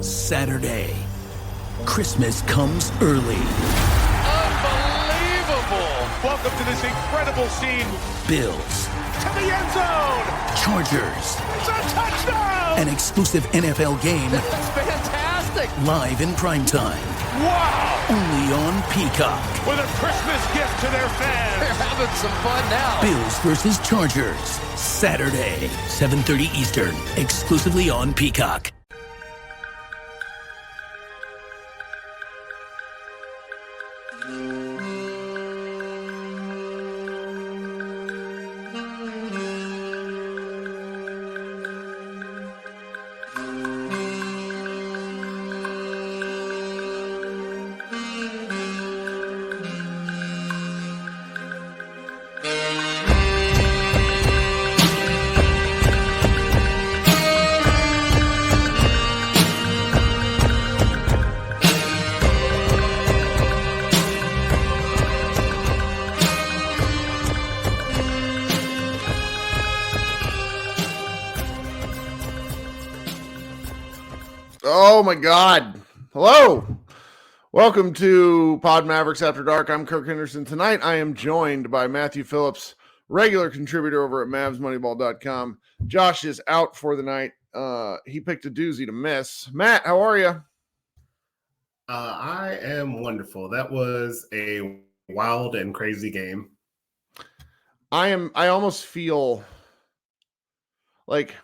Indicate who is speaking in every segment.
Speaker 1: Saturday. Christmas comes early.
Speaker 2: Unbelievable! Welcome to this incredible scene.
Speaker 1: Bills.
Speaker 2: To the end zone!
Speaker 1: Chargers.
Speaker 2: It's a touchdown!
Speaker 1: An exclusive NFL game.
Speaker 2: That's fantastic!
Speaker 1: Live in primetime.
Speaker 2: Wow!
Speaker 1: Only on Peacock.
Speaker 2: With a Christmas gift to their fans. They're having some fun now.
Speaker 1: Bills versus Chargers. Saturday, 7:30 Eastern. Exclusively on Peacock.
Speaker 3: Oh my God. Hello. Welcome to Pod Mavericks After Dark. I'm Kirk Henderson. Tonight I am joined by Matthew Phillips, regular contributor over at MavsMoneyball.com. Josh is out for the night. He picked a doozy to miss. Matt, how are you?
Speaker 4: I am wonderful. That was a wild and crazy game.
Speaker 3: I almost feel like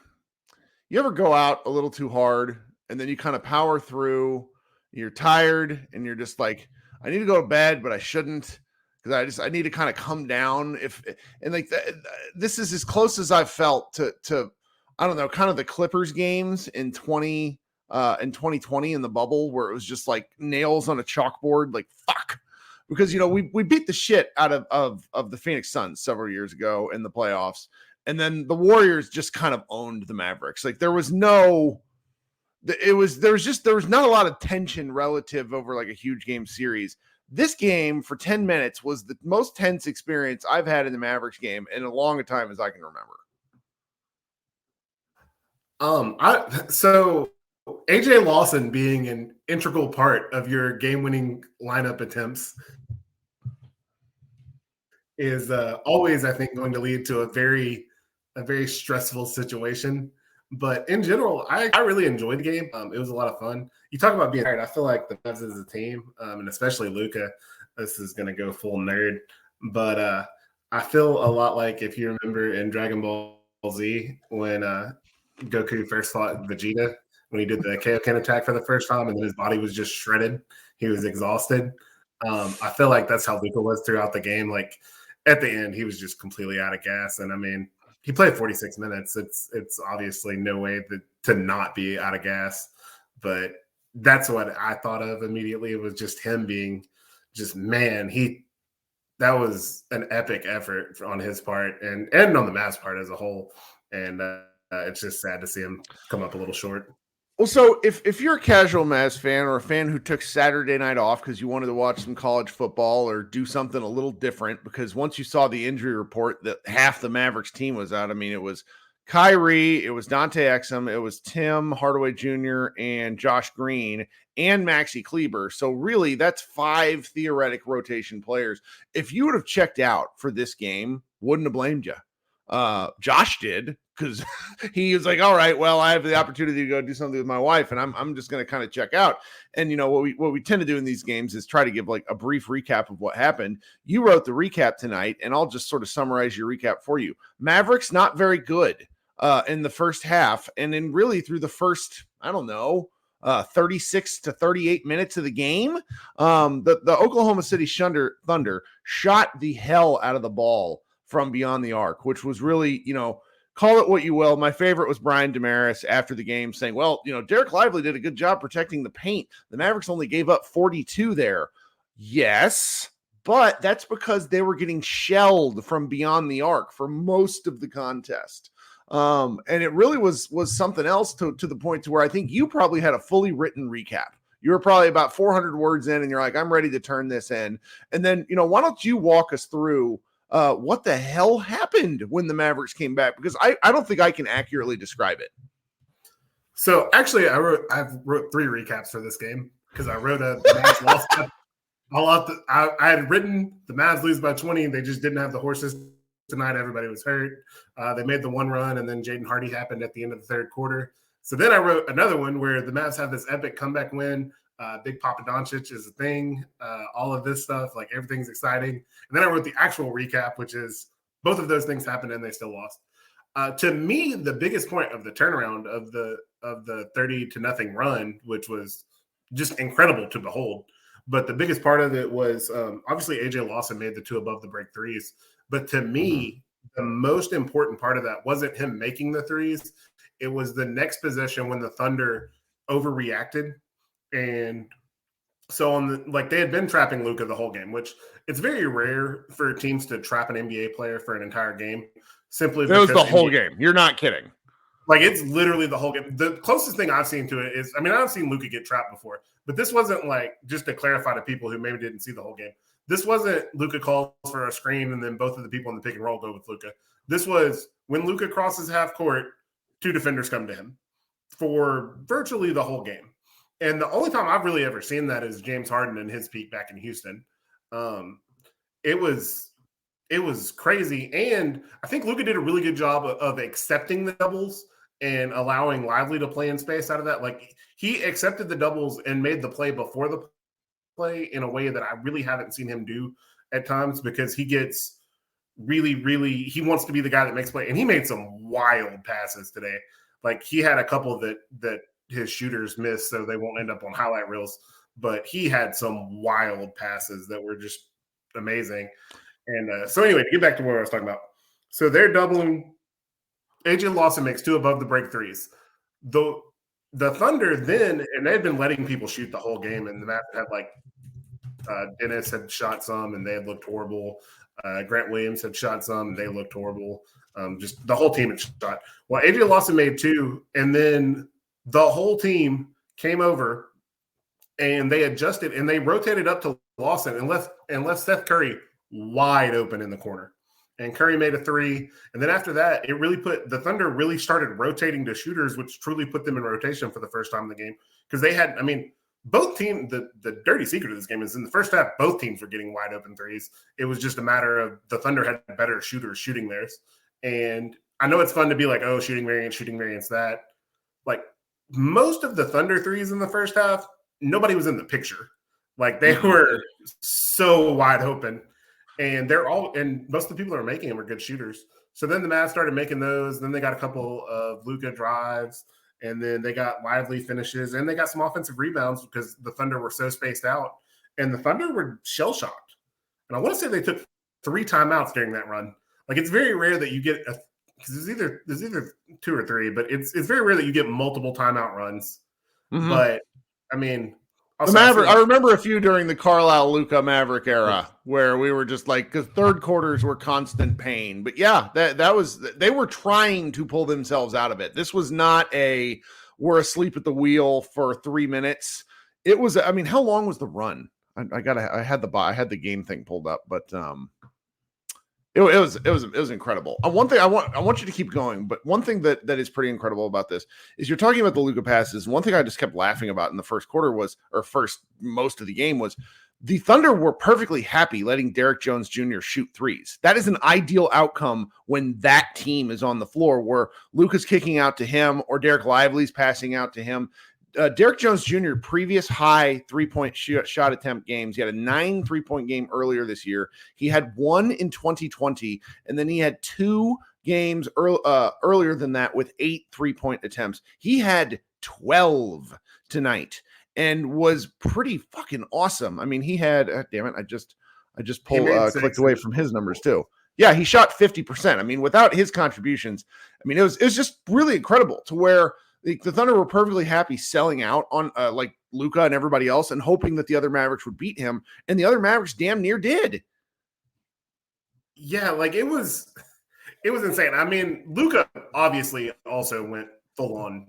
Speaker 3: you ever go out a little too hard and then you kind of power through, you're tired and you're just like, I need to go to bed, but I shouldn't because I need to kind of come down. This is as close as I've felt to I don't know, kind of the Clippers games in 2020 in the bubble where it was just like nails on a chalkboard, like fuck. Because, you know, we beat the shit out of the Phoenix Suns several years ago in the playoffs. And then the Warriors just kind of owned the Mavericks. Like there was not a lot of tension relative over like a huge game series. This game for 10 minutes was the most tense experience I've had in the Mavericks game in as long a time as I can remember.
Speaker 4: So AJ Lawson being an integral part of your game-winning lineup attempts is always, I think, going to lead to a very stressful situation. But in general, I really enjoyed the game. It was a lot of fun. You talk about being tired. I feel like the Mavs as a team, and especially Luka, this is going to go full nerd. But I feel a lot like if you remember in Dragon Ball Z when Goku first fought Vegeta, when he did the Kaioken attack for the first time and then his body was just shredded. He was exhausted. I feel like that's how Luka was throughout the game. Like at the end, he was just completely out of gas. And I mean, he played 46 minutes. It's obviously no way to not be out of gas, but that's what I thought of immediately. It was just him being just, man, that was an epic effort on his part and on the Mavs part as a whole. And it's just sad to see him come up a little short.
Speaker 3: Well, so if you're a casual Mavs fan or a fan who took Saturday night off because you wanted to watch some college football or do something a little different, because once you saw the injury report that half the Mavericks team was out, I mean, it was Kyrie, it was Dante Exum, it was Tim Hardaway Jr. and Josh Green and Maxi Kleber. So really, that's 5 theoretic rotation players. If you would have checked out for this game, wouldn't have blamed you. Josh did, because he was like, all right, well, I have the opportunity to go do something with my wife and I'm just going to kind of check out. And, you know, what we tend to do in these games is try to give like a brief recap of what happened. You wrote the recap tonight and I'll just sort of summarize your recap for you. Mavericks, not very good in the first half. And then really through the first, 36 to 38 minutes of the game, the Oklahoma City Thunder shot the hell out of the ball from beyond the arc, which was really, you know, call it what you will. My favorite was Brian Damaris after the game saying, well, you know, Derek Lively did a good job protecting the paint. The Mavericks only gave up 42 there. Yes, but that's because they were getting shelled from beyond the arc for most of the contest. And it really was something else to the point to where I think you probably had a fully written recap. You were probably about 400 words in and you're like, I'm ready to turn this in. And then, you know, why don't you walk us through what the hell happened when the Mavericks came back? Because I don't think I can accurately describe it.
Speaker 4: So actually, I wrote 3 recaps for this game because I wrote the Mavs lost. I had written the Mavs lose by 20. They just didn't have the horses tonight. Everybody was hurt. They made the one run, and then Jaden Hardy happened at the end of the third quarter. So then I wrote another one where the Mavs have this epic comeback win. Big Papa Doncic is a thing. All of this stuff, like everything's exciting. And then I wrote the actual recap, which is both of those things happened and they still lost. To me, the biggest point of the turnaround of the 30-0 run, which was just incredible to behold. But the biggest part of it was obviously AJ Lawson made the 2 above the break threes. But to me, the most important part of that wasn't him making the threes. It was the next possession when the Thunder overreacted. And so they had been trapping Luka the whole game, which it's very rare for teams to trap an NBA player for an entire game. Simply
Speaker 3: because it was the whole game. You're not kidding.
Speaker 4: Like, it's literally the whole game. The closest thing I've seen to it is, I've seen Luka get trapped before, but this wasn't like, just to clarify to people who maybe didn't see the whole game, this wasn't Luka calls for a screen and then both of the people in the pick and roll go with Luka. This was when Luka crosses half court, 2 defenders come to him for virtually the whole game. And the only time I've really ever seen that is James Harden in his peak back in Houston. It was crazy. And I think Luka did a really good job of accepting the doubles and allowing Lively to play in space out of that. Like, he accepted the doubles and made the play before the play in a way that I really haven't seen him do at times, because he gets really, really, he wants to be the guy that makes play. And he made some wild passes today. Like, he had a couple that his shooters missed, so they won't end up on highlight reels. But he had some wild passes that were just amazing. And so anyway, to get back to what I was talking about. So they're doubling. AJ Lawson makes 2 above the break threes. The Thunder then, and they've been letting people shoot the whole game, and the Mavs had Dennis had shot some, and they had looked horrible. Grant Williams had shot some, and they looked horrible. Just the whole team had shot. Well, AJ Lawson made 2, and then the whole team came over, and they adjusted, and they rotated up to Lawson and left Seth Curry wide open in the corner. And Curry made a 3. And then after that, it really the Thunder really started rotating to shooters, which truly put them in rotation for the first time in the game. Because they had, both teams, the dirty secret of this game is in the first half, both teams were getting wide open threes. It was just a matter of the Thunder had better shooters shooting theirs. And I know it's fun to be like, oh, shooting variance, that. Like, most of the Thunder threes in the first half, nobody was in the picture. Like, they were so wide open. And most of the people that are making them are good shooters. So then the Mavs started making those. Then they got a couple of Luka drives, and then they got Lively finishes, and they got some offensive rebounds because the Thunder were so spaced out. And the Thunder were shell-shocked. And I want to say they took 3 timeouts during that run. Like, it's very rare that you get because there's either 2 or 3, but it's very rare that you get multiple timeout runs. Mm-hmm. But
Speaker 3: the Maverick, I remember a few during the Carlisle Luka Maverick era where we were just like, because third quarters were constant pain. But yeah, that was, they were trying to pull themselves out of it. This was not we're asleep at the wheel for 3 minutes. It was, how long was the run? I had the game thing pulled up, but it was incredible. One thing I want you to keep going, but one thing that is pretty incredible about this is you're talking about the Luka passes. One thing I just kept laughing about in the first quarter most of the game was the Thunder were perfectly happy letting Derek Jones Jr. shoot threes. That is an ideal outcome when that team is on the floor, where Luka's kicking out to him or Derek Lively's passing out to him. Derek Jones Jr. previous high 3-point shot attempt games. He had a 9 3-point game earlier this year. He had 1 in 2020, and then he had 2 games earlier than that with 8 3-point attempts. He had 12 tonight and was pretty fucking awesome. He had damn it, I just clicked away from his numbers too. Yeah, he shot 50%. Without his contributions, it was just really incredible to where the Thunder were perfectly happy selling out on Luka and everybody else and hoping that the other Mavericks would beat him. And the other Mavericks damn near did.
Speaker 4: Yeah, it was insane. Luka obviously also went full on,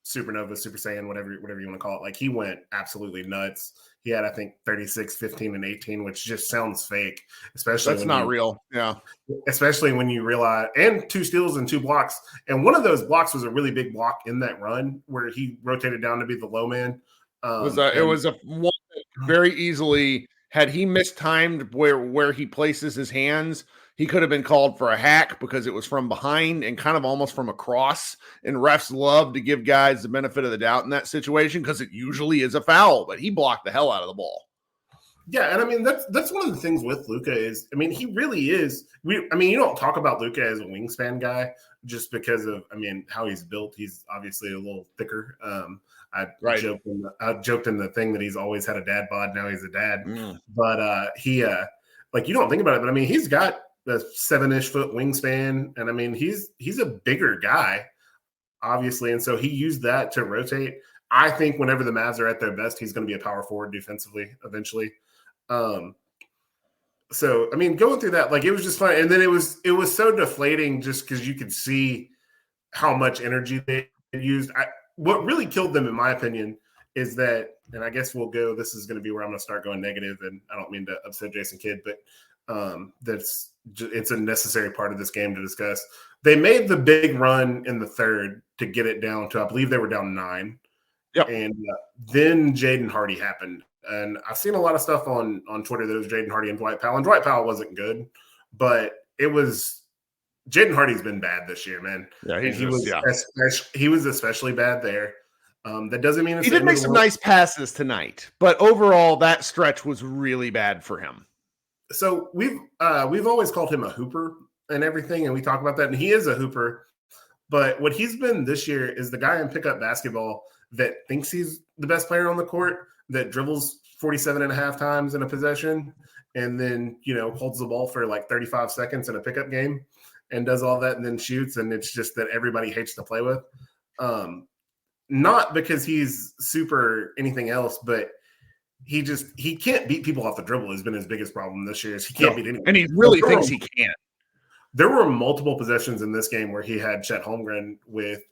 Speaker 4: supernova, Super Saiyan, whatever you want to call it. Like he went absolutely nuts. He had, I think, 36, 15, and 18, which just sounds fake, especially
Speaker 3: That's not real. Yeah.
Speaker 4: Especially when you realize, and 2 steals and 2 blocks. And one of those blocks was a really big block in that run where he rotated down to be the low man.
Speaker 3: It was a one that very easily, had he mistimed where he places his hands, he could have been called for a hack because it was from behind and kind of almost from across. And refs love to give guys the benefit of the doubt in that situation because it usually is a foul, but he blocked the hell out of the ball.
Speaker 4: Yeah, and I mean that's one of the things with Luka is, I mean, he really is. You don't talk about Luka as a wingspan guy just because of, I mean, how he's built. He's obviously a little thicker. I joked in the thing that he's always had a dad bod. Now he's a dad, but he like, you don't think about it, but I mean, he's got the 7-ish foot wingspan, and I mean, he's a bigger guy, obviously, and so he used that to rotate. I think whenever the Mavs are at their best, he's going to be a power forward defensively eventually. So I mean, going through that, like, it was just fun, and then it was so deflating just because you could see how much energy they used. What really killed them, in my opinion, is that, and I guess this is going to be where I'm going to start going negative, and I don't mean to upset Jason Kidd, but it's a necessary part of this game to discuss. They made the big run in the third to get it down to, I believe they were down 9.
Speaker 3: Yep.
Speaker 4: And then Jaden Hardy happened. And I've seen a lot of stuff on Twitter that it was Jaden Hardy and Dwight Powell. And Dwight Powell wasn't good, but it was – Jaden Hardy's been bad this year, man.
Speaker 3: Yeah,
Speaker 4: he was especially bad there. That doesn't mean it's –
Speaker 3: He did make some nice passes tonight, but overall that stretch was really bad for him.
Speaker 4: So we've always called him a hooper and everything, and we talk about that, and he is a hooper. But what he's been this year is the guy in pickup basketball that thinks he's the best player on the court, that dribbles 47 and a half times in a possession, and then, holds the ball for like 35 seconds in a pickup game and does all that and then shoots, and it's just that everybody hates to play with. Not because he's super anything else, but he can't beat people off the dribble has been his biggest problem this year. Is he can't beat anyone.
Speaker 3: And he really thinks he can.
Speaker 4: There were multiple possessions in this game where he had Chet Holmgren with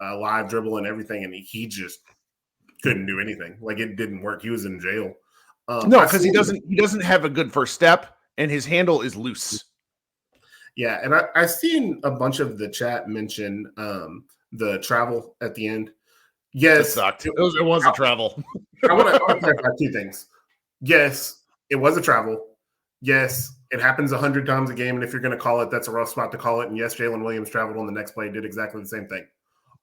Speaker 4: live dribble and everything, and he just couldn't do anything. Like, it didn't work. He was in jail.
Speaker 3: No, because he doesn't have a good first step, and his handle is loose.
Speaker 4: Yeah, and I've seen a bunch of the chat mention the travel at the end. Yes,
Speaker 3: it sucked. It was a travel.
Speaker 4: I want to clarify 2 things. Yes, it was a travel. Yes, it happens 100 times a game, and if you're going to call it, that's a rough spot to call it. And yes, Jalen Williams traveled on the next play, did exactly the same thing.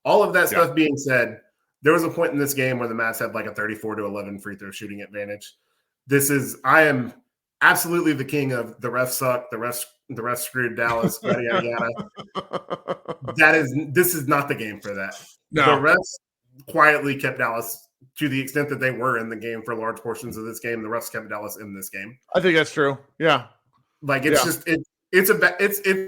Speaker 4: All of that stuff being said, there was a point in this game where the Mavs had like a 34-11 free throw shooting advantage. I am absolutely the king of the refs suck, the refs screwed Dallas, yada, yada, yada. This is not the game for that.
Speaker 3: No.
Speaker 4: The refs quietly kept Dallas, to the extent that they were in the game for large portions of this game. The refs kept Dallas in this game.
Speaker 3: I think that's true. Yeah.
Speaker 4: Like, it's just it's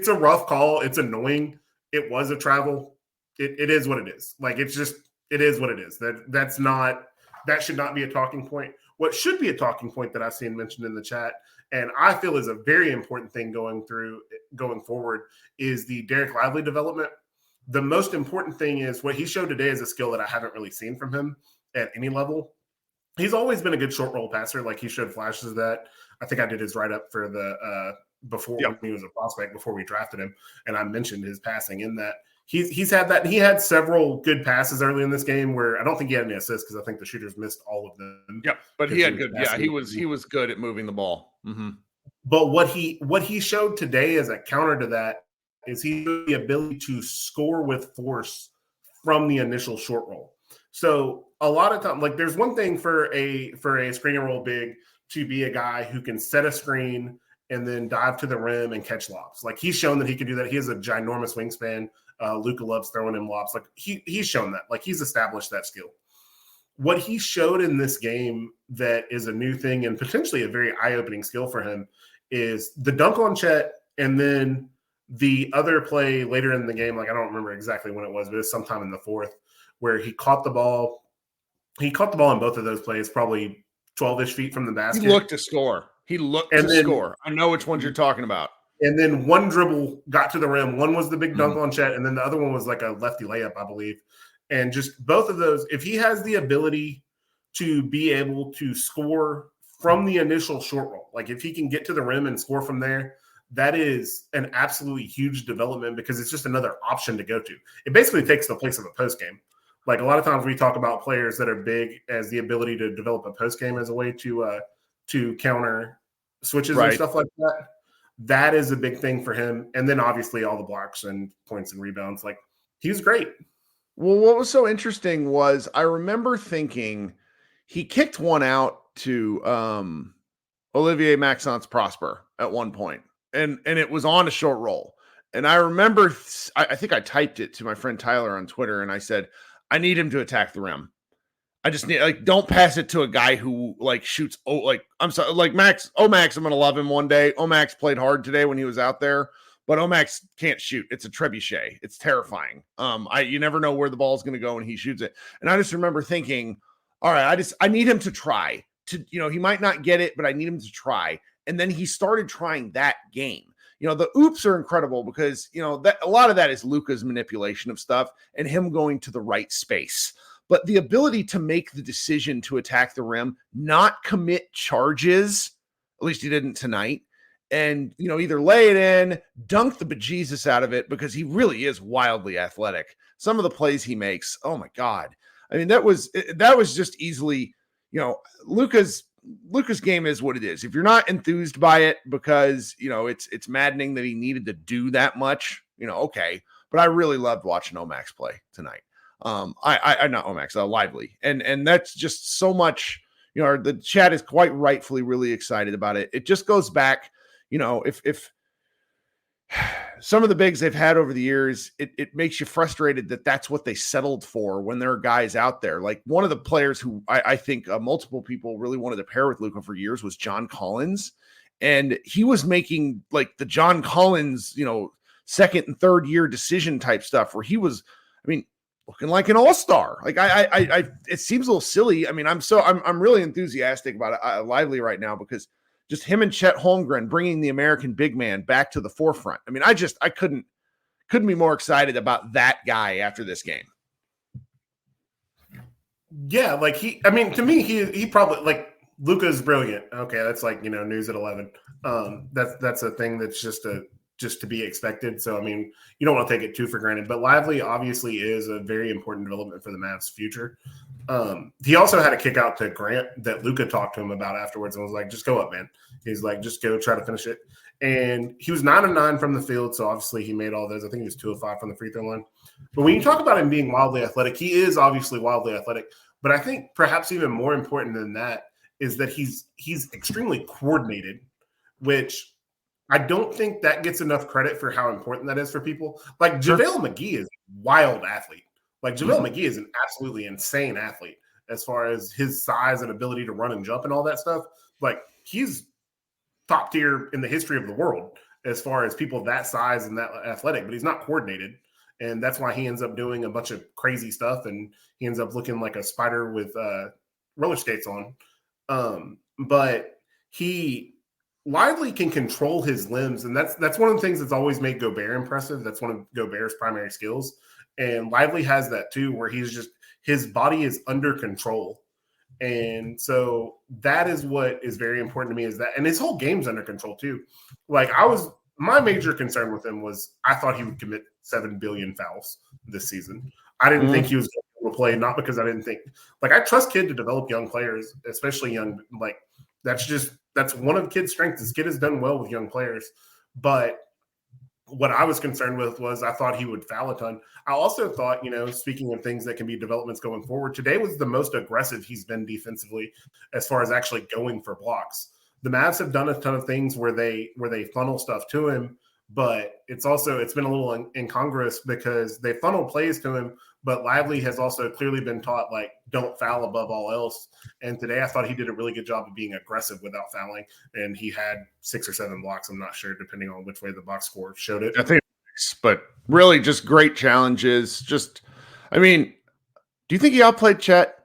Speaker 4: a rough call. It's annoying. It was a travel. It is what it is. Like, it is what it is. That should not be a talking point. What should be a talking point that I've seen mentioned in the chat, and I feel is a very important thing going forward, is the Derek Lively development. The most important thing is what he showed today is a skill that I haven't really seen from him at any level. He's always been a good short roll passer. Like, he showed flashes of that. I think I did his write-up for the before when he was a prospect, before we drafted him, and I mentioned his passing in that. He's had that. He had several good passes early in this game where I don't think he had any assists because I think the shooters missed all of them.
Speaker 3: Yep, but he had good. Yeah, he was good at moving the ball. Mm-hmm.
Speaker 4: But what he showed today as a counter to that is he had the ability to score with force from the initial short roll. So a lot of time, like, there's one thing for a screen and roll big to be a guy who can set a screen and then dive to the rim and catch lobs. Like, he's shown that he can do that. He has a ginormous wingspan. Luka loves throwing him lobs. Like, he's shown that. Like, he's established that skill. What he showed in this game that is a new thing and potentially a very eye-opening skill for him is the dunk on Chet, and then the other play later in the game, like, I don't remember exactly when it was, but it's sometime in the fourth, where he caught the ball. He caught the ball in both of those plays, probably 12-ish feet from the basket.
Speaker 3: He looked to score. Score. I know which ones you're talking about.
Speaker 4: And then one dribble got to the rim. One was the big dunk on Chet, and then the other one was like a lefty layup, I believe. And just both of those, if he has the ability to be able to score from the initial short roll, like if he can get to the rim and score from there, that is an absolutely huge development because it's just another option to go to. It basically takes the place of a post game. Like a lot of times we talk about players that are big as the ability to develop a post game as a way to counter switches and stuff like that. That is a big thing for him. And then obviously all the blocks and points and rebounds. Like he was great.
Speaker 3: Well, what was so interesting was I remember thinking he kicked one out to Olivier Maxence Prosper at one point, and it was on a short roll. And I remember, I think I typed it to my friend Tyler on Twitter, and I said, I need him to attack the rim. I just need, like, don't pass it to a guy who, like, shoots, I'm sorry, like, Omax, I'm going to love him one day. Omax played hard today when he was out there, but Omax can't shoot. It's a trebuchet. It's terrifying. You never know where the ball's going to go when he shoots it. And I just remember thinking, all right, I need him to try to, he might not get it, but I need him to try. And then he started trying that game. The oops are incredible because, that a lot of that is Luka's manipulation of stuff and him going to the right space. But the ability to make the decision to attack the rim, not commit charges, at least he didn't tonight, and, either lay it in, dunk the bejesus out of it because he really is wildly athletic. Some of the plays he makes, oh my God. I mean, that was just easily, Luka's game is what it is. If you're not enthused by it because, it's maddening that he needed to do that much, okay. But I really loved watching Omax play tonight. I not Omax, Lively. And that's just so much, the chat is quite rightfully really excited about it. It just goes back, if some of the bigs they've had over the years, it makes you frustrated that that's what they settled for when there are guys out there. Like one of the players who I think multiple people really wanted to pair with Luka for years was John Collins. And he was making like the John Collins, second and third year decision type stuff where he was, looking like an all-star. Like I it seems a little silly. I mean, I'm really enthusiastic about it, Lively right now because just him and Chet Holmgren bringing the American big man back to the forefront. I mean, I couldn't be more excited about that guy after this game.
Speaker 4: Yeah, like to me, he probably like Luka's brilliant. Okay, that's like news at 11. That's a thing that's just to be expected. So, you don't want to take it too for granted. But Lively obviously is a very important development for the Mavs' future. He also had a kick out to Grant that Luka talked to him about afterwards and was like, just go up, man. He's like, just go try to finish it. And he was 9 of 9 from the field. So, obviously, he made all those. I think he was 2 of 5 from the free throw line. But when you talk about him being wildly athletic, he is obviously wildly athletic. But I think perhaps even more important than that is that he's extremely coordinated, which – I don't think that gets enough credit for how important that is for people. Like JaVale McGee is a wild athlete. Like JaVale McGee is an absolutely insane athlete as far as his size and ability to run and jump and all that stuff. Like he's top tier in the history of the world as far as people that size and that athletic, but he's not coordinated. And that's why he ends up doing a bunch of crazy stuff and he ends up looking like a spider with roller skates on. But Lively can control his limbs, and that's one of the things that's always made Gobert impressive. That's one of Gobert's primary skills. And Lively has that too, where his body is under control. And so that is what is very important to me is that, and his whole game's under control too. Like my major concern with him was I thought he would commit 7 billion fouls this season. I didn't think he was going to play, not because I didn't think, like I trust Kid to develop young players, especially young, like that's one of Kid's strengths. This kid has done well with young players. But what I was concerned with was I thought he would foul a ton. I also thought, speaking of things that can be developments going forward, today was the most aggressive he's been defensively as far as actually going for blocks. The Mavs have done a ton of things where they funnel stuff to him, but it's been a little incongruous because they funnel plays to him, but Lively has also clearly been taught, like, don't foul above all else. And today I thought he did a really good job of being aggressive without fouling, and he had 6 or 7 blocks. I'm not sure, depending on which way the box score showed it.
Speaker 3: I think, but really just great challenges. Do you think he outplayed Chet?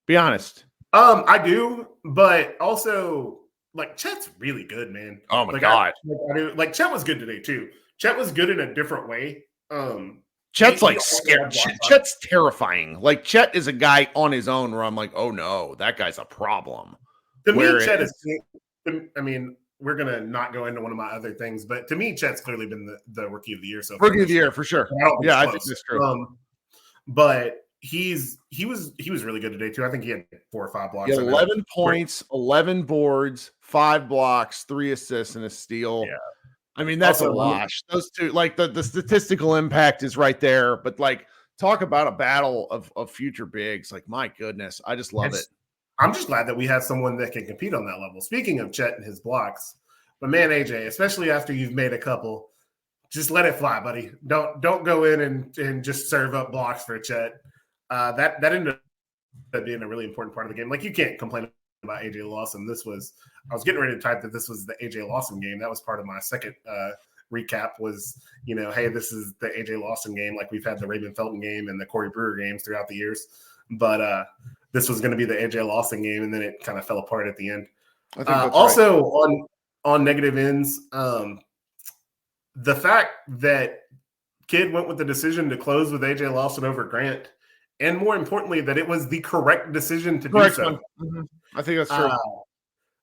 Speaker 3: Be honest.
Speaker 4: I do, but also, like, Chet's really good, man.
Speaker 3: Oh, my God.
Speaker 4: I do. Like, Chet was good today, too. Chet was good in a different way.
Speaker 3: Chet's like scared. Chet's terrifying. Like Chet is a guy on his own where I'm like, oh no, that guy's a problem.
Speaker 4: To me, Chet is. I mean, we're gonna not go into one of my other things, but to me, Chet's clearly been the rookie of the year so far.
Speaker 3: Rookie of the year for sure. Yeah, I think that's true.
Speaker 4: But he was really good today too. I think he had 4 or 5 blocks.
Speaker 3: 11 points, 11 boards, 5 blocks, 3 assists, and a steal. Yeah. I mean, that's also a wash. Those two, like the statistical impact is right there. But like, talk about a battle of future bigs. Like, my goodness, I just love it.
Speaker 4: I'm just glad that we have someone that can compete on that level. Speaking of Chet and his blocks, but man, AJ, especially after you've made a couple, just let it fly, buddy. Don't go in and just serve up blocks for Chet. That ended up being a really important part of the game. Like, you can't complain about AJ Lawson. I was getting ready to type that this was the AJ Lawson game. That was part of my second recap was, hey, this is the AJ Lawson game. Like, we've had the Raymond Felton game and the Corey Brewer games throughout the years. But this was going to be the AJ Lawson game, and then it kind of fell apart at the end. I think also right. on negative ends, the fact that Kidd went with the decision to close with AJ Lawson over Grant, and more importantly, that it was the correct decision to do so.
Speaker 3: Mm-hmm. I think that's true.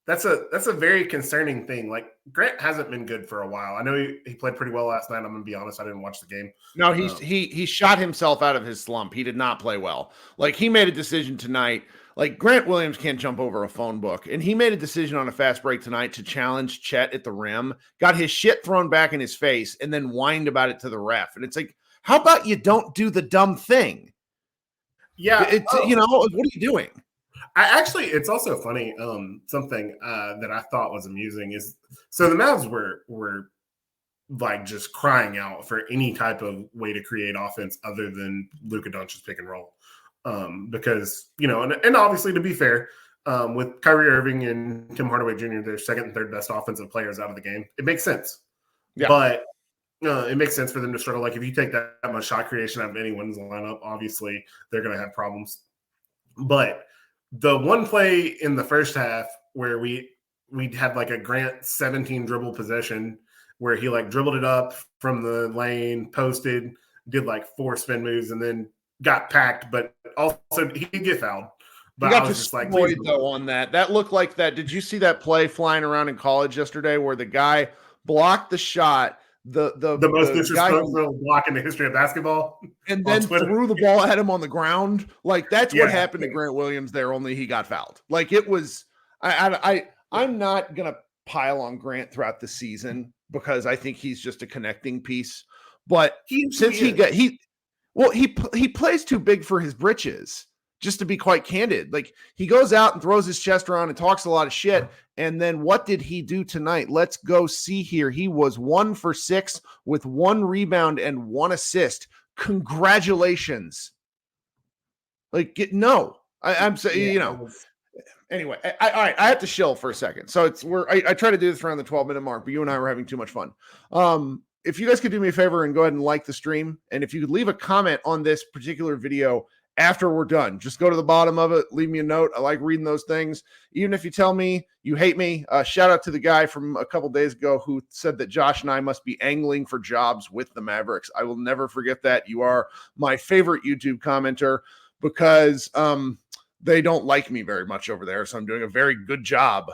Speaker 4: That's a very concerning thing. Like, Grant hasn't been good for a while. I know he played pretty well last night. I'm going to be honest. I didn't watch the game.
Speaker 3: No, he shot himself out of his slump. He did not play well. Like, he made a decision tonight. Like, Grant Williams can't jump over a phone book. And he made a decision on a fast break tonight to challenge Chet at the rim, got his shit thrown back in his face, and then whined about it to the ref. And it's like, how about you don't do the dumb thing?
Speaker 4: Yeah.
Speaker 3: What are you doing?
Speaker 4: It's also funny. Something that I thought was amusing is, so the Mavs were like just crying out for any type of way to create offense other than Luka Doncic's pick and roll. Because, and obviously, to be fair, with Kyrie Irving and Tim Hardaway Jr., they're second and third best offensive players out of the game. It makes sense. Yeah. But it makes sense for them to struggle. Like, if you take that much shot creation out of anyone's lineup, obviously they're going to have problems. But the one play in the first half where we had like a Grant 17 dribble possession where he like dribbled it up from the lane, posted, did like 4 spin moves, and then got packed, but also he did get fouled. But
Speaker 3: he got destroyed though on that. That looked like that. Did you see that play flying around in college yesterday where the guy blocked the shot? The
Speaker 4: most disrespectful block in the history of basketball,
Speaker 3: and then threw the ball at him on the ground. Like, that's what happened to Grant Williams there, only he got fouled. Like, it was I'm not gonna pile on Grant throughout the season because I think he's just a connecting piece. But he plays too big for his britches, just to be quite candid. Like, he goes out and throws his chest around and talks a lot of shit. And then what did he do tonight? Let's go see here. He was 1 for 6 with 1 rebound and 1 assist. Congratulations. Like, I'm saying, anyway, all right, I have to shill for a second. So I try to do this around the 12-minute mark, but you and I were having too much fun. If you guys could do me a favor and go ahead and like the stream, and if you could leave a comment on this particular video after we're done, just go to the bottom of it, leave me a note. I like reading those things. Even if you tell me you hate me, shout out to the guy from a couple days ago who said that Josh and I must be angling for jobs with the Mavericks. I will never forget that. You are my favorite YouTube commenter because they don't like me very much over there. So I'm doing a very good job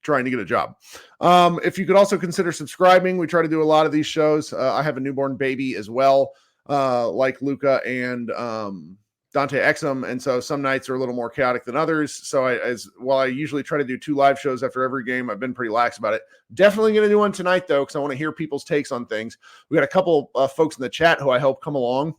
Speaker 3: trying to get a job. If you could also consider subscribing, we try to do a lot of these shows. I have a newborn baby as well, like Luca and Dante Exum, and so some nights are a little more chaotic than others. So while I usually try to do 2 live shows after every game, I've been pretty lax about it. Definitely going to do one tonight though, because I want to hear people's takes on things. We got a couple folks in the chat who I hope come along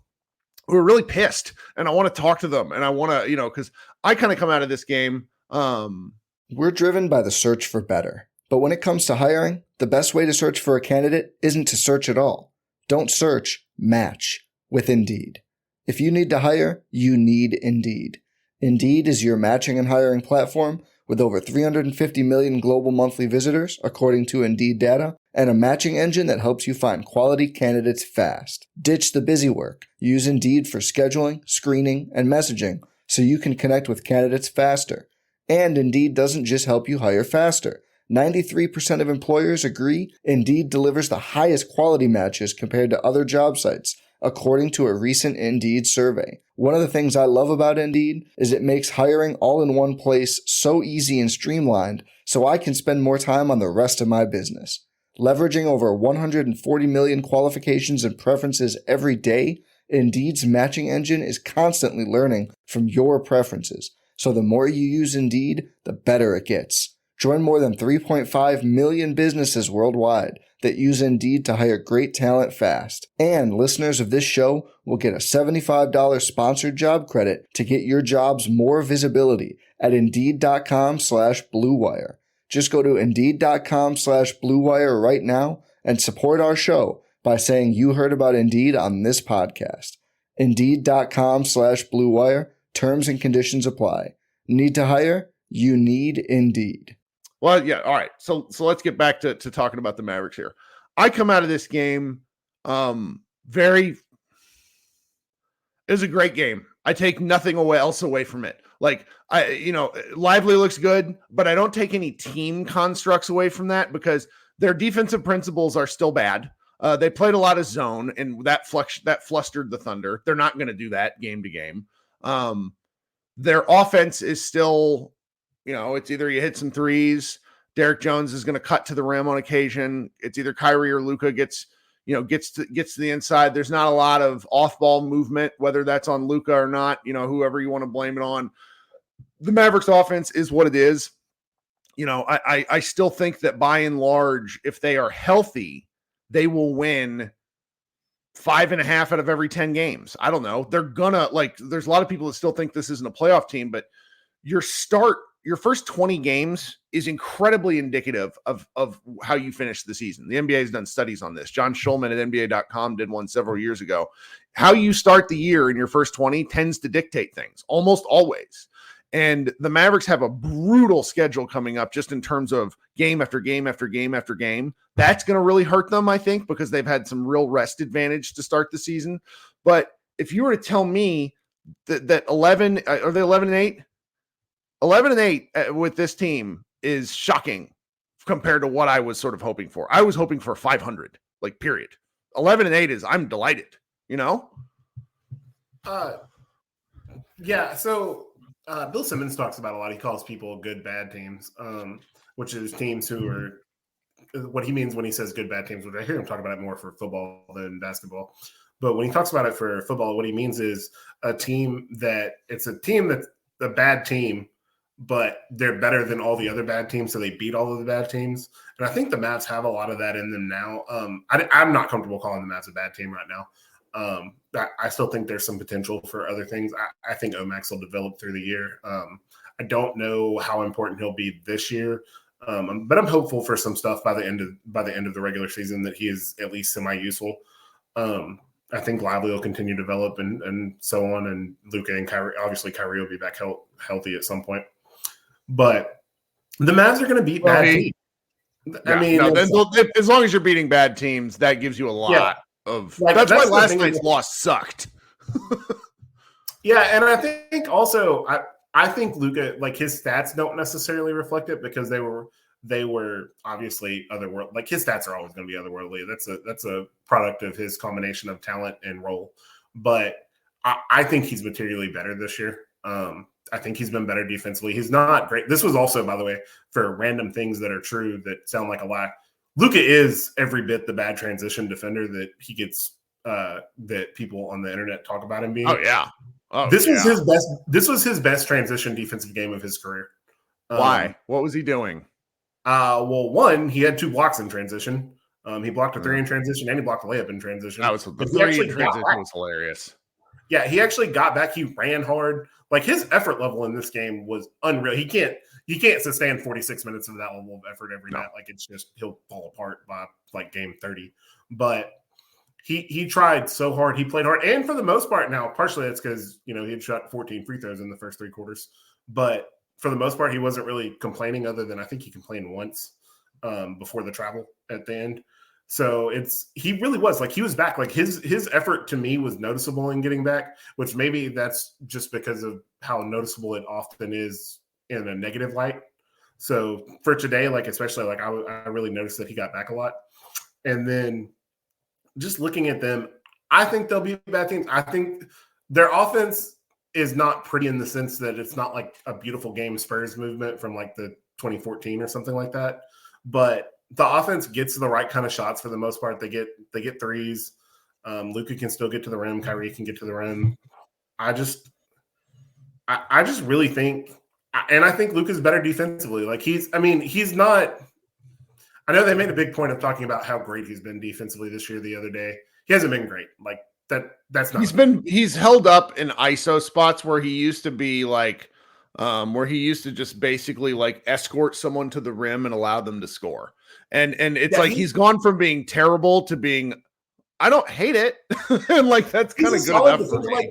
Speaker 3: who are really pissed, and I want to talk to them, and I want to, because I kind of come out of this game.
Speaker 5: We're driven by the search for better. But when it comes to hiring, the best way to search for a candidate isn't to search at all. Don't search, match with Indeed. If you need to hire, you need Indeed. Indeed is your matching and hiring platform with over 350 million global monthly visitors, according to Indeed data, and a matching engine that helps you find quality candidates fast. Ditch the busy work. Use Indeed for scheduling, screening, and messaging so you can connect with candidates faster. And Indeed doesn't just help you hire faster. 93% of employers agree Indeed delivers the highest quality matches compared to other job sites, according to a recent Indeed survey. One of the things I love about Indeed is it makes hiring all in one place so easy and streamlined so I can spend more time on the rest of my business. Leveraging over 140 million qualifications and preferences every day, Indeed's matching engine is constantly learning from your preferences. So the more you use Indeed, the better it gets. Join more than 3.5 million businesses worldwide that use Indeed to hire great talent fast. And listeners of this show will get a $75 sponsored job credit to get your jobs more visibility at Indeed.com/Blue Wire. Just go to Indeed.com/Blue Wire right now and support our show by saying you heard about Indeed on this podcast. Indeed.com/Blue Wire. Terms and conditions apply. Need to hire? You need Indeed.
Speaker 3: Well, yeah. All right. So let's get back to talking about the Mavericks here. I come out of this game it was a great game. I take nothing else away from it. Like, Lively looks good, but I don't take any team constructs away from that because their defensive principles are still bad. They played a lot of zone, and that flustered the Thunder. They're not going to do that game to game. Their offense is still, it's either you hit some threes, Derek Jones is going to cut to the rim on occasion. It's either Kyrie or Luka gets to the inside. There's not a lot of off-ball movement, whether that's on Luka or not, whoever you want to blame it on. The Mavericks offense is what it is. I still think that by and large, if they are healthy, they will win 5.5 out of every 10 games. I don't know. They're gonna there's a lot of people that still think this isn't a playoff team, but your first 20 games is incredibly indicative of how you finish the season. The NBA has done studies on this. John Schulman at NBA.com did one several years ago. How you start the year in your first 20 tends to dictate things almost always. And the Mavericks have a brutal schedule coming up just in terms of game after game after game after game. That's going to really hurt them, I think, because they've had some real rest advantage to start the season. But if you were to tell me that 11, are they 11-8? 11-8 with this team is shocking compared to what I was sort of hoping for. I was hoping for 500, period. 11-8 is, I'm delighted,
Speaker 4: Yeah. So Bill Simmons talks about a lot. He calls people good, bad teams, which is teams who are what he means when he says good, bad teams, which I hear him talk about it more for football than basketball. But when he talks about it for football, what he means is it's a team that's a bad team, but they're better than all the other bad teams, so they beat all of the bad teams. And I think the Mavs have a lot of that in them now. I'm not comfortable calling the Mavs a bad team right now. I still think there's some potential for other things. I think Omax will develop through the year. I don't know how important he'll be this year, but I'm hopeful for some stuff by the end of the regular season that he is at least semi-useful. I think Lively will continue to develop and so on, and Luka and Kyrie. Obviously, Kyrie will be back healthy at some point. But the Mavs are going to beat bad teams.
Speaker 3: As long as you're beating bad teams, that gives you a lot of. That's why last night's loss sucked.
Speaker 4: Yeah, and I think also I think Luka, his stats don't necessarily reflect it because they were obviously otherworldly. His stats are always going to be otherworldly. That's a product of his combination of talent and role. But I think he's materially better this year. I think he's been better defensively. He's not great. This was also, by the way, for random things that are true that sound like a lie. Luka is every bit the bad transition defender that he gets that people on the internet talk about him being.
Speaker 3: Oh yeah.
Speaker 4: This was his best. This was his best transition defensive game of his career.
Speaker 3: Why? What was he doing?
Speaker 4: Well, one, he had 2 blocks in transition. He blocked a 3 in transition, and he blocked a layup in transition.
Speaker 3: That was the 3 in transition was hilarious.
Speaker 4: Yeah, he actually got back. He ran hard. His effort level in this game was unreal. He can't sustain 46 minutes of that level of effort every night. It's just he'll fall apart by game 30. But he tried so hard. He played hard, and for the most part, now partially that's because he had shot 14 free throws in the first 3 quarters. But for the most part, he wasn't really complaining. Other than I think he complained once before the travel at the end. So he really was he was back. His effort to me was noticeable in getting back, which maybe that's just because of how noticeable it often is in a negative light. So for today, especially I really noticed that he got back a lot. And then just looking at them, I think they'll be bad teams. I think their offense is not pretty in the sense that it's not like a beautiful game Spurs movement from like the 2014 or something like that. But the offense gets the right kind of shots for the most part. They get threes. Luka can still get to the rim. Kyrie can get to the rim. I just really think, and I think Luka's better defensively. Like he's not. I know they made a big point of talking about how great he's been defensively this year. The other day, he hasn't been great. Like that's not.
Speaker 3: He's held up in ISO spots where he used to be like, where he used to just basically like escort someone to the rim and allow them to score. And it's like he's gone from being terrible to being, I don't hate it, and like that's kind of good enough for me.
Speaker 4: Like,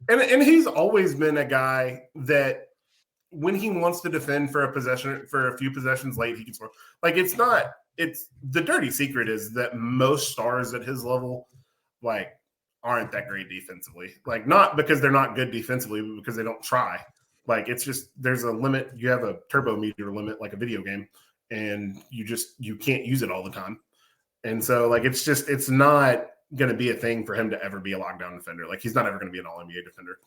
Speaker 4: and he's always been a guy that when he wants to defend for a few possessions late, he can score. Like it's the dirty secret is that most stars at his level like aren't that great defensively. Like not because they're not good defensively, but because they don't try. Like it's just there's a limit. You have a turbo meter limit like a video game, and you can't use it all the time. And so like it's not going to be a thing for him to ever be a lockdown defender. Like he's not ever going to be an all-NBA defender.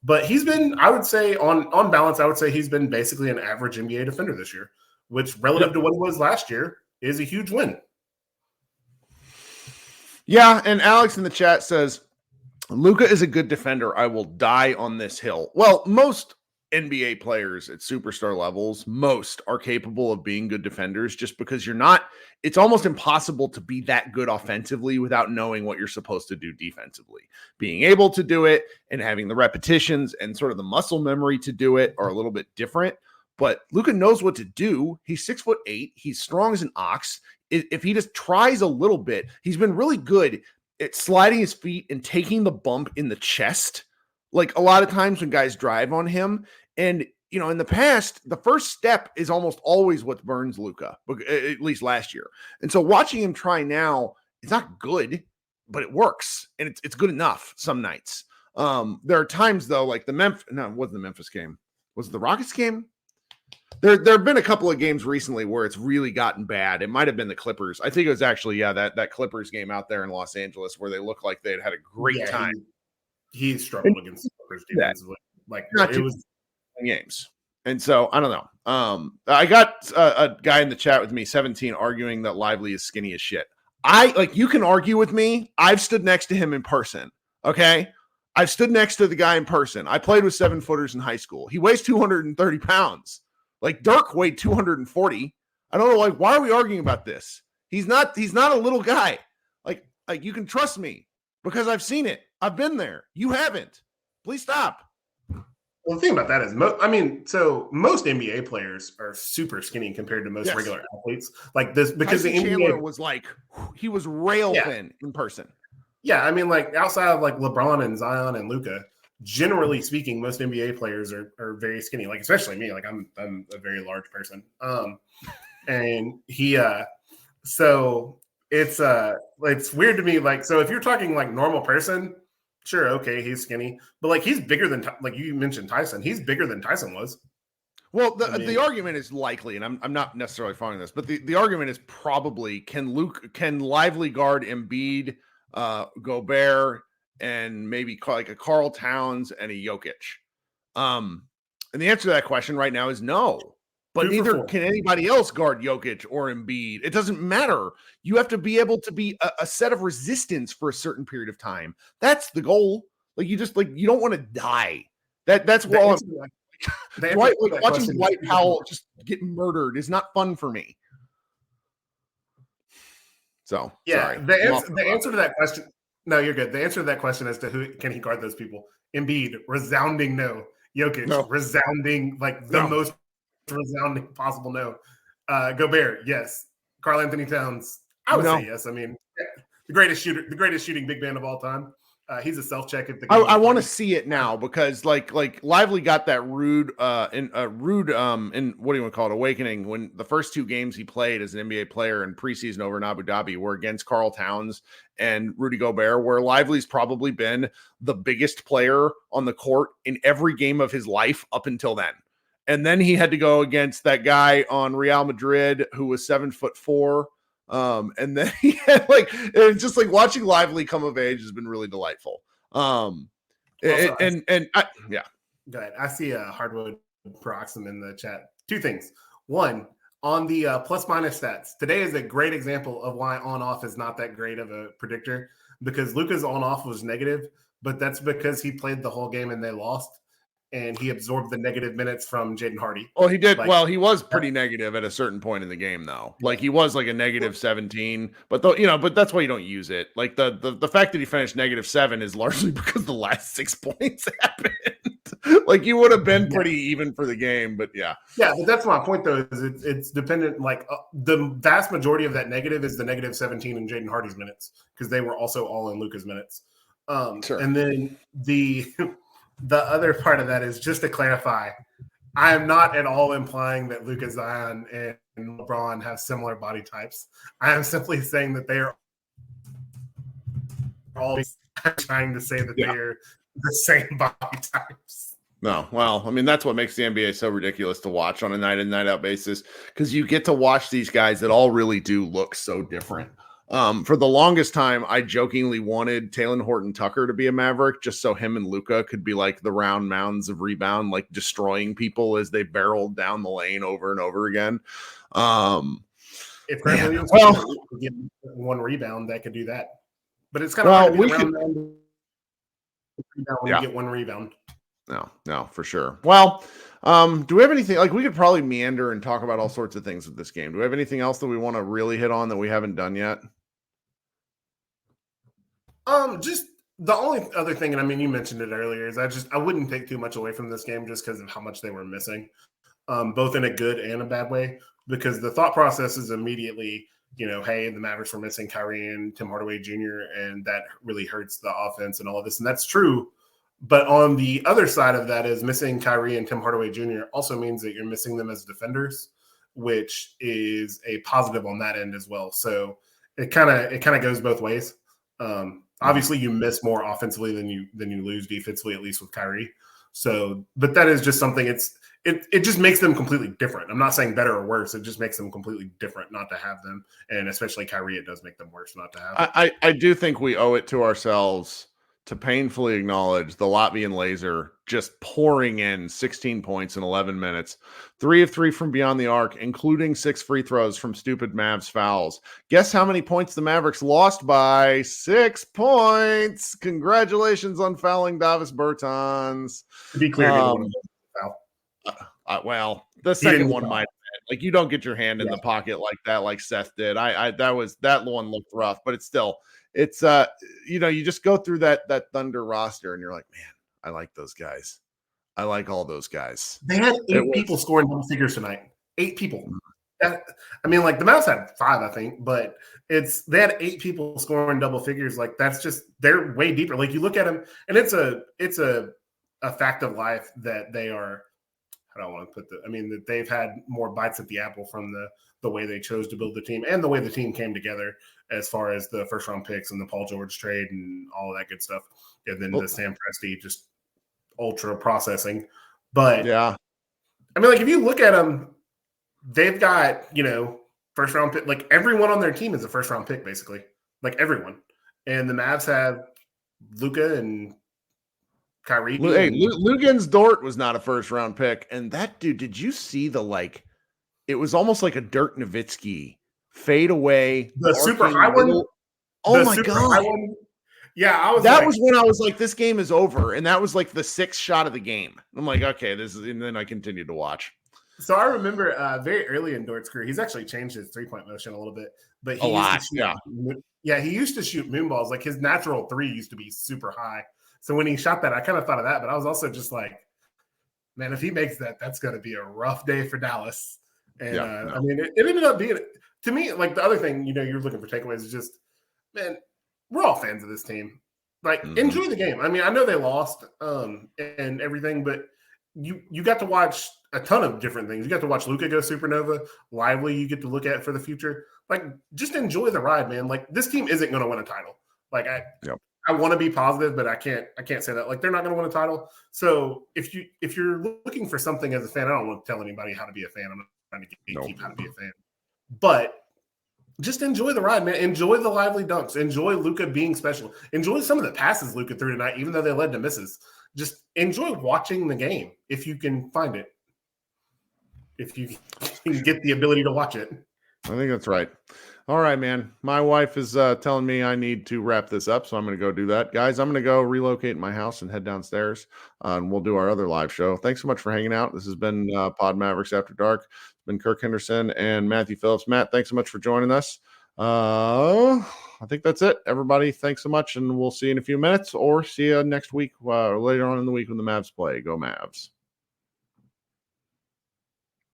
Speaker 4: But he's been, I would say, on balance, I would say he's been basically an average NBA defender this year, which relative to what he was last year is a huge win.
Speaker 3: Yeah, and Alex in the chat says, Luka is a good defender. I will die on this hill. Well, most NBA players at superstar levels, most are capable of being good defenders just because it's almost impossible to be that good offensively without knowing what you're supposed to do defensively. Being able to do it and having the repetitions and sort of the muscle memory to do it are a little bit different, but Luka knows what to do. He's 6'8". He's strong as an ox. If he just tries a little bit, he's been really good at sliding his feet and taking the bump in the chest. Like a lot of times when guys drive on him, and in the past, the first step is almost always what burns Luka, at least last year. And so watching him try now, it's not good, but it works, and it's good enough some nights. There are times though, like it wasn't the Memphis game. Was it the Rockets game? There have been a couple of games recently where it's really gotten bad. It might have been the Clippers. I think it was actually, that Clippers game out there in Los Angeles where they looked like they had a great time.
Speaker 4: He struggled against the Clippers defensively. Like it was
Speaker 3: games. And so I don't know. I got a guy in the chat with me, 17, arguing that Lively is skinny as shit. You can argue with me. I've stood next to him in person. Okay. I've stood next to the guy in person. I played with 7-footers in high school. He weighs 230 pounds. Like Dirk weighed 240. I don't know. Like, why are we arguing about this? He's not a little guy. Like you can trust me because I've seen it. I've been there. You haven't. Please stop.
Speaker 4: Well, the thing about that is, most NBA players are super skinny compared to most regular athletes. Like this, because
Speaker 3: Tyson
Speaker 4: the NBA
Speaker 3: Chandler was like, he was rail thin in person.
Speaker 4: Yeah, I mean, like outside of like LeBron and Zion and Luka, generally speaking, most NBA players are very skinny. Like especially me, like I'm a very large person. And he, so it's weird to me. Like, so if you're talking like normal person. Sure, okay, he's skinny, but like he's bigger than like you mentioned Tyson. He's bigger than Tyson was.
Speaker 3: Well, the argument is likely, and I'm not necessarily following this, but the argument is probably can Lively guard Embiid, Gobert, and maybe like a Karl Towns and a Jokic? And the answer to that question right now is no. But neither can anybody else guard Jokic or Embiid. It doesn't matter. You have to be able to be a set of resistance for a certain period of time. That's the goal. Like you don't want to die. That's what watching Dwight Powell just get murdered is not fun for me. So
Speaker 4: yeah,
Speaker 3: sorry.
Speaker 4: The answer to that question. No, you're good. The answer to that question as to who can he guard those people? Embiid, resounding no. Jokic,
Speaker 3: no.
Speaker 4: Resounding like the most resounding possible no. Gobert, yes. Karl Anthony Towns, I would say yes. I mean, the greatest shooting big man of all time. He's a self-check.
Speaker 3: I want to see it now because like Lively got that rude in what do you want to call it, awakening when the first two games he played as an NBA player in preseason over in Abu Dhabi were against Karl Towns and Rudy Gobert, where Lively's probably been the biggest player on the court in every game of his life up until then. And then he had to go against that guy on Real Madrid who was 7'4", And then it's just like watching Lively come of age has been really delightful. Yeah.
Speaker 4: Go ahead. I see a Hardwood Proxim in the chat. Two things. One, on the plus minus stats, today is a great example of why on off is not that great of a predictor, because Luka's on off was negative, but that's because he played the whole game and they lost, and he absorbed the negative minutes from Jaden Hardy.
Speaker 3: Well, he did. He was pretty negative at a certain point in the game, though. Like he was like a negative 17, but but that's why you don't use it. Like the fact that he finished -7 is largely because the last 6 points happened. Like you would have been pretty even for the game, but yeah.
Speaker 4: Yeah, but that's my point though. Is it's dependent. Like the vast majority of that negative is the -17 in Jaden Hardy's minutes, because they were also all in Luka's minutes. Sure. And then the other part of that is, just to clarify, I am not at all implying that Luka, Zion, and LeBron have similar body types. I am simply saying that they are all trying to say that they are the same body types.
Speaker 3: No, well, I mean, that's what makes the NBA so ridiculous to watch on a night in, night out basis, because you get to watch these guys that all really do look so different. For the longest time, I jokingly wanted Talen Horton-Tucker to be a Maverick, just so him and Luka could be like the round mounds of rebound, like destroying people as they barreled down the lane over and over again.
Speaker 4: If Grant Williams could get one rebound, that could do that. But it's kind of hard to be around when you get one rebound.
Speaker 3: No, for sure. Well, do we have anything, like we could probably meander and talk about all sorts of things with this game. Do we have anything else that we want to really hit on that we haven't done yet?
Speaker 4: Just the only other thing, and I mean, you mentioned it earlier, is I wouldn't take too much away from this game just because of how much they were missing, both in a good and a bad way, because the thought process is immediately, hey, the Mavericks were missing Kyrie and Tim Hardaway Jr., and that really hurts the offense and all of this. And that's true. But on the other side of that is missing Kyrie and Tim Hardaway Jr. also means that you're missing them as defenders, which is a positive on that end as well. So it kind of goes both ways. Obviously, you miss more offensively than you lose defensively, at least with Kyrie. So, but that is just something. It just makes them completely different. I'm not saying better or worse. It just makes them completely different not to have them, and especially Kyrie, it does make them worse not to have them.
Speaker 3: I do think we owe it to ourselves to painfully acknowledge the Latvian laser just pouring in 16 points in 11 minutes, 3 of 3 from beyond the arc, including 6 free throws from stupid Mavs fouls. Guess how many points the Mavericks lost by? 6 points. Congratulations on fouling Davis Bertans.
Speaker 4: To be clear,
Speaker 3: well, the second one might have been. Like, you don't get your hand in the pocket like that, like Seth did. That one looked rough, but it's still, it's you just go through that Thunder roster and you're like, man, I like those guys. I like all those guys.
Speaker 4: They had 8 people scoring double figures tonight. 8 people. The Mavs had 5, I think, but they had 8 people scoring double figures. Like, that's just, they're way deeper. Like, you look at them, and it's a fact of life that they are. I don't want to put that they've had more bites at the apple from the way they chose to build the team and the way the team came together, as far as the first round picks and the Paul George trade and all of that good stuff. And then the Sam Presti just ultra processing. But yeah, if you look at them, they've got, first round pick, like everyone on their team is a first round pick, basically, like everyone. And the Mavs have Luka and Kyrie.
Speaker 3: Hey, Lugens Dort was not a first round pick. And that dude, did you see it was almost like a Dirk Nowitzki fade away.
Speaker 4: The super high one?
Speaker 3: Oh my God.
Speaker 4: Yeah,
Speaker 3: was when I was like, this game is over. And that was like the 6th shot of the game. I'm like, okay, and then I continued to watch.
Speaker 4: So I remember very early in Dort's career, he's actually changed his 3-point motion a little bit. But he used to shoot moonballs. Like, his natural 3 used to be super high. So when he shot that, I kind of thought of that, but I was also just like, man, if he makes that, that's going to be a rough day for Dallas. And it ended up being, to me, like the other thing, you're looking for takeaways is just, man, we're all fans of this team. Like, enjoy the game. I know they lost and everything, but you got to watch a ton of different things. You got to watch Luka go supernova. Lively, you get to look at for the future. Like, just enjoy the ride, man. Like, this team isn't going to win a title. Like, I want to be positive, but I can't say that. Like, they're not going to win a title. So if you're looking for something as a fan, I don't want to tell anybody how to be a fan. I'm not trying to gatekeep how to be a fan. But just enjoy the ride, man. Enjoy the lively dunks. Enjoy Luka being special. Enjoy some of the passes Luka threw tonight, even though they led to misses. Just enjoy watching the game if you can find it. If you can get the ability to watch it.
Speaker 3: I think that's right. All right, man. My wife is telling me I need to wrap this up, so I'm going to go do that. Guys, I'm going to go relocate my house and head downstairs, and we'll do our other live show. Thanks so much for hanging out. This has been Pod Mavericks After Dark. It's been Kirk Henderson and Matthew Phillips. Matt, thanks so much for joining us. I think that's it. Everybody, thanks so much, and we'll see you in a few minutes or see you next week later on in the week when the Mavs play. Go Mavs.